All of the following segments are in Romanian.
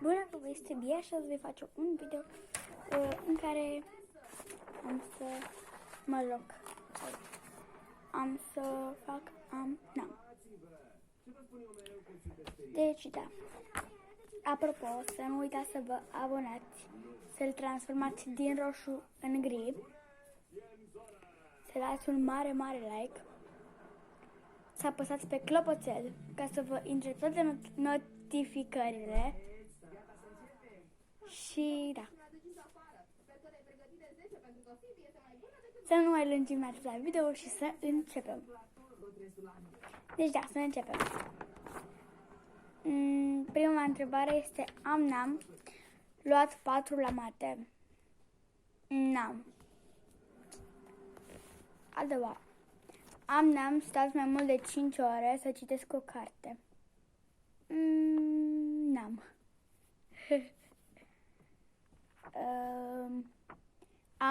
Bună, că vă este Bia și o să vă face un video în care am să am să fac nam. Deci, da. Apropo, să nu uitați să vă abonați, să-l transformați din roșu în gri, să dați un mare like, să apăsați pe clopoțel ca să vă intre toate notificările și da. Să nu mai lungim atâta video și să începem. Deci da, să începem. Prima întrebare este: am luat 4 la mate? N-am. A doua: am stat mai mult de 5 ore să citesc o carte? N-am.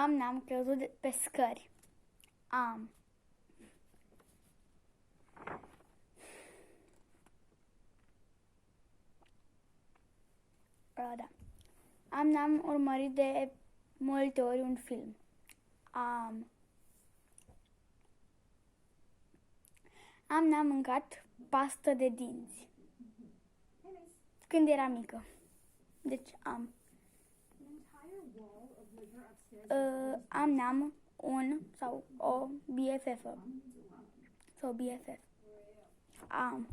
N-am căzut pe scări? Am. Da. N-am urmărit de multe ori un film? Am. N-am mâncat pastă de dinți când era mică. Deci am. N-am un sau o BFF sau BFF. Am.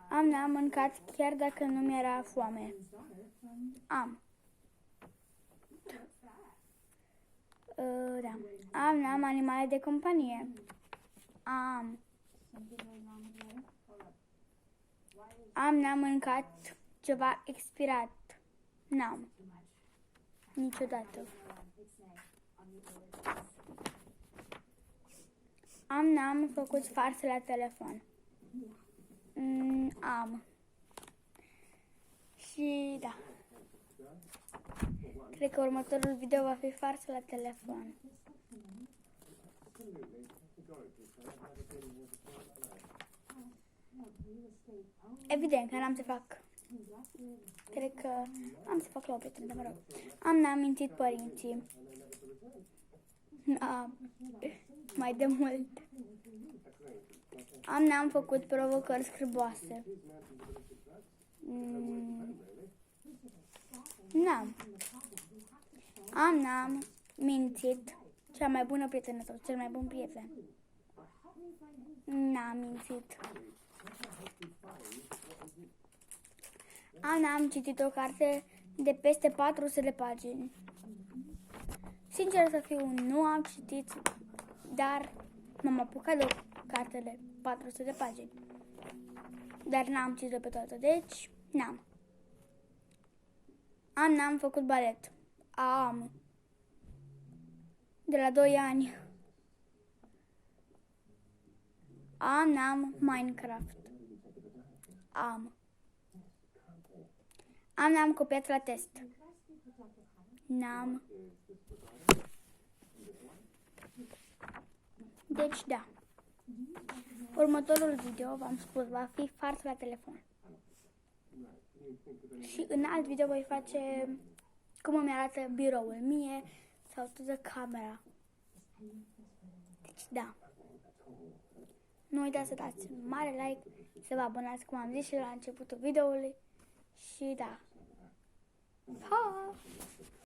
N-am mâncat chiar dacă nu mi-era foame? Am. Da. N-am animale de companie? Am. N-am mâncat ceva expirat? N-am. Niciodată. N-am făcut farse la telefon? Am. Și da. Cred că următorul video va fi farsă la telefon. Evident că n-am să fac. Cred că am să fac la o prietenă, mă rog. N-am mințit părinții? Mai de mult. N-am făcut provocări scriboase? N-am. N-am mințit cea mai bună prietenă sau cel mai bun prieten? N-am mințit. N-am citit o carte de peste 400 de pagini? Sincer să fiu, nu am citit, dar m-am apucat de o carte de 400 de pagini. Dar n-am citit pe toată, deci n-am. N-am făcut balet? Am. De la 2 ani. N-am Minecraft? Am. N-am copiat la test? N-am. Deci da. Următorul video, v-am spus, va fi farsă la telefon. Și în alt video voi face cum îmi arată biroul mie sau toată camera. Deci da. Nu uitați să dați mare like, să vă abonați, cum am zis și la începutul videoului. Și da. Ha!